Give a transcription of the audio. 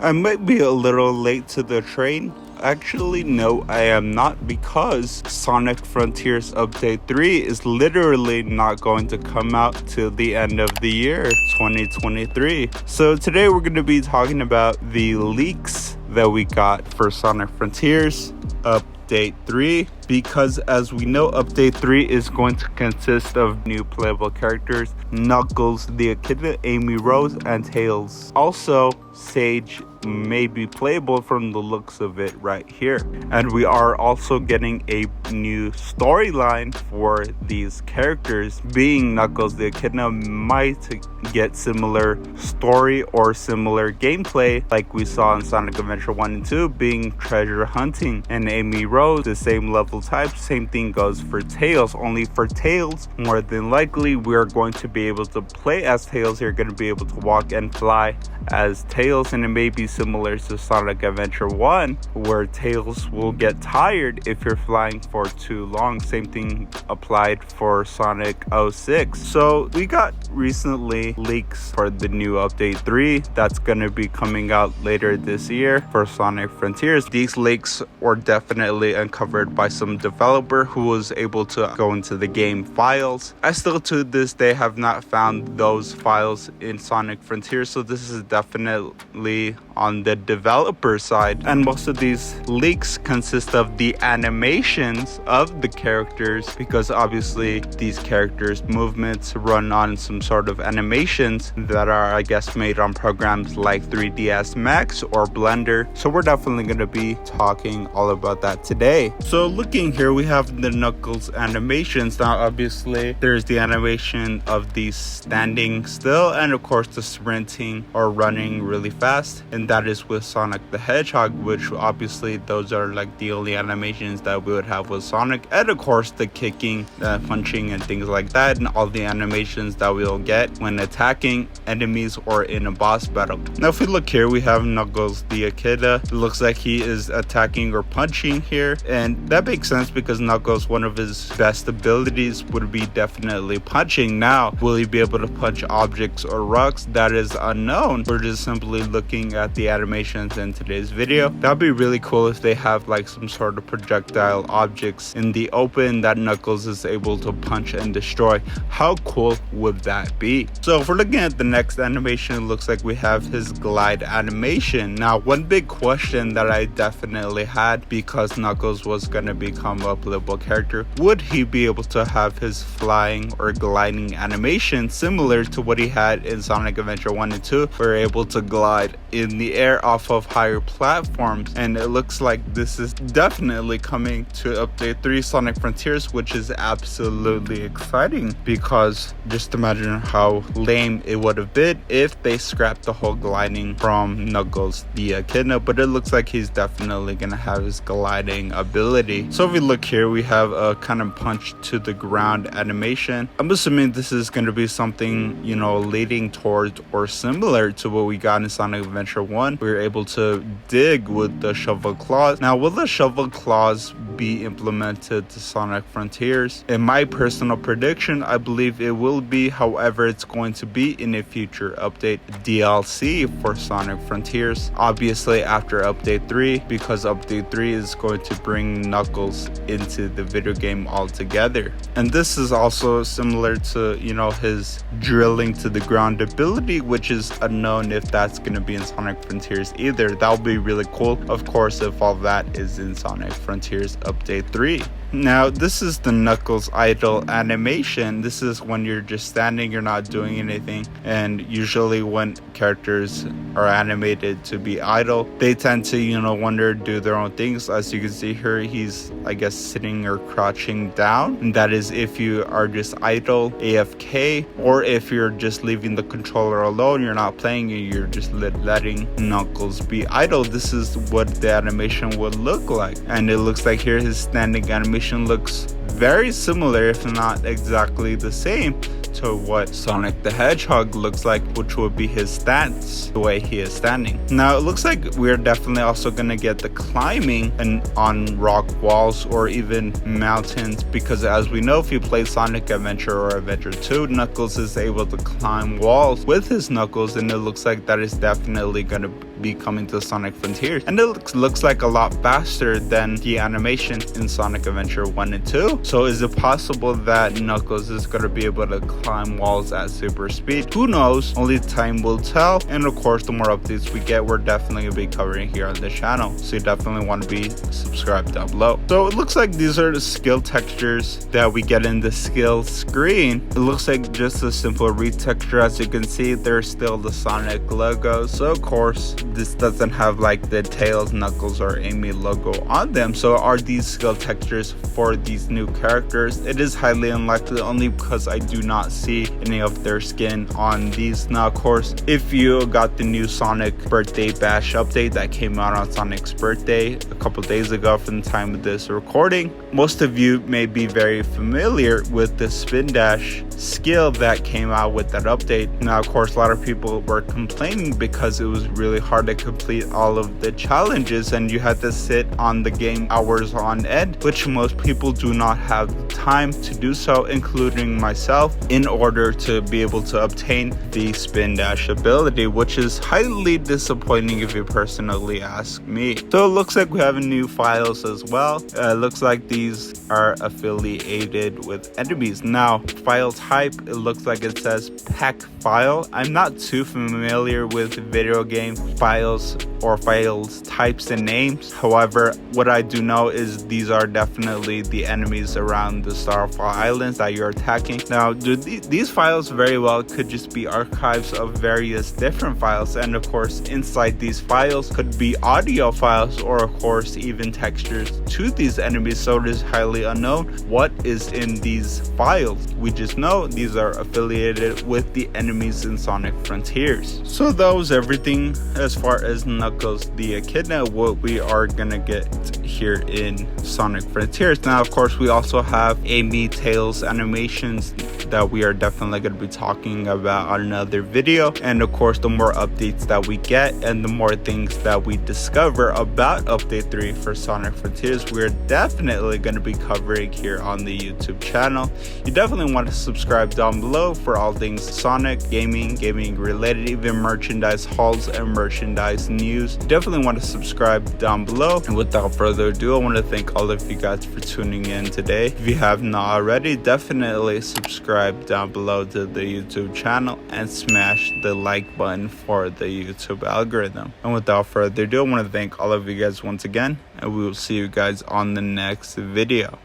I might be a little late to the train. Actually, no, I am not, because Sonic Frontiers Update 3 is literally not going to come out till the end of the year, 2023. So today we're going to be talking about the leaks that we got for Sonic Frontiers Update 3, because as we know, Update 3 is going to consist of new playable characters: Knuckles the Echidna, Amy Rose, and Tails. Also, Sage may be playable from the looks of it right here. And we are also getting a new storyline for these characters, being Knuckles the Echidna might get similar story or similar gameplay like we saw in Sonic Adventure 1 and 2, being treasure hunting, and Amy Rose the same level type. Same thing goes for Tails, only for Tails, more than likely we're going to be able to play as Tails. You're going to be able to walk and fly as Tails, and it may be similar to Sonic Adventure 1, where Tails will get tired if you're flying for too long. Same thing applied for Sonic 06. So we got recently leaks for the new Update 3 that's going to be coming out later this year for Sonic Frontiers. These leaks were definitely uncovered by some developer who was able to go into the game files. I still to this day have not found those files in Sonic Frontiers, so this is definitely on the developer side. And most of these leaks consist of the animations of the characters, because obviously these characters' movements run on some sort of animations that are, I guess, made on programs like 3ds Max or Blender. So we're definitely going to be talking all about that today. So looking here, we have the Knuckles animations. Now obviously there's the animation of the standing still, and of course the sprinting or running really fast, and that is with Sonic the Hedgehog, which obviously those are like the only animations that we would have with Sonic. And of course the kicking, the punching, and things like that, and all the animations that we'll get when attacking enemies or in a boss battle. Now if we look here, we have Knuckles the Echidna. It looks like he is attacking or punching here, and that makes sense because Knuckles, one of his best abilities would be definitely punching. Now will he be able to punch objects or rocks? That is unknown. We're just simply looking at the animations in today's video. That'd be really cool if they have like some sort of projectile objects in the open that Knuckles is able to punch and destroy. How cool would that be? So if we're looking at the next animation, it looks like we have his glide animation. Now one big question that I definitely had, because Knuckles was going to become a playable character, would he be able to have his flying or gliding animation similar to what he had in Sonic Adventure 1 and 2? We're able to glide in the air off of higher platforms, and it looks like this is definitely coming to Update 3 Sonic Frontiers, which is absolutely exciting, because just imagine how lame it would have been if they scrapped the whole gliding from Knuckles the Echidna, but it looks like he's definitely gonna have his gliding ability. So if we look here, we have a kind of punch to the ground animation. I'm assuming this is going to be something, you know, leading towards or similar to what we got in Sonic Adventure 1. We were able to dig with the shovel claws. Now will the shovel claws be implemented to Sonic Frontiers? In my personal prediction, I believe it will be. However, it's going to be in a future update DLC for Sonic Frontiers, obviously after Update 3, because Update 3 is going to bring Knuckles into the video game altogether. And this is also similar to, you know, his drilling to the ground ability, which is unknown if that's going to be in Sonic Frontiers either. That would be really cool, of course, if all that is in Sonic Frontiers Update 3. Now this is the Knuckles idle animation. This is when you're just standing, you're not doing anything, and usually when characters are animated to be idle, they tend to, you know, wander, do their own things. As you can see here, he's, I guess, sitting or crouching down, and that is if you are just idle, AFK, or if you're just leaving the controller alone, you're not playing it, you're just letting Knuckles be idle. This is what the animation would look like, and it looks like here his standing animation looks very similar, if not exactly the same, to what Sonic the Hedgehog looks like, which would be his stance, the way he is standing. Now it looks like we're definitely also gonna get the climbing and on rock walls or even mountains, because as we know, if you play Sonic Adventure or Adventure 2, Knuckles is able to climb walls with his knuckles, and it looks like that is definitely gonna be coming to Sonic Frontiers, and it looks like a lot faster than the animation in Sonic Adventure 1 and 2. So is it possible that Knuckles is going to be able to climb walls at super speed? Who knows, only time will tell. And of course, the more updates we get, we're definitely going to be covering here on the channel, so you definitely want to be subscribed down below. So it looks like these are the skill textures that we get in the skill screen. It looks like just a simple retexture. As you can see, there's still the Sonic logo, so of course this doesn't have like the Tails, Knuckles, or Amy logo on them. So are these skill textures for these new characters? It is highly unlikely, only because I do not see any of their skin on these. Now of course, if you got the new Sonic Birthday Bash update that came out on Sonic's birthday a couple days ago from the time of this recording, most of you may be very familiar with the Spin Dash skill that came out with that update. Now of course, a lot of people were complaining because it was really hard to complete all of the challenges, and you had to sit on the game hours on end, which most people do not have the time to do so, including myself, in order to be able to obtain the Spin Dash ability, which is highly disappointing if you personally ask me. So it looks like we have new files as well. It looks like these are affiliated with enemies. Now file type, it looks like it says pack file. I'm not too familiar with video game files or files types and names. However, what I do know is these are definitely the enemies around the Starfall Islands that you're attacking. Now these files very well could just be archives of various different files, and of course inside these files could be audio files, or of course even textures to these enemies. So it is highly unknown what is in these files. We just know these are affiliated with the enemies in Sonic Frontiers. So that was everything as far as Knuckles the Echidna, what we are gonna get here in Sonic Frontiers. Now of course, we also have Amy, Tails animations that we are definitely going to be talking about on another video. And of course, the more updates that we get and the more things that we discover about update 3 for Sonic Frontiers, we're definitely going to be covering here on the YouTube channel. You definitely want to subscribe down below for all things Sonic, gaming related, even merchandise hauls and merchandise news. You definitely want to subscribe down below. And without further ado, I want to thank all of you guys for tuning in today. If you have not already, definitely subscribe down below to the YouTube channel and smash the like button for the YouTube algorithm. And without further ado, I want to thank all of you guys once again, and we will see you guys on the next video.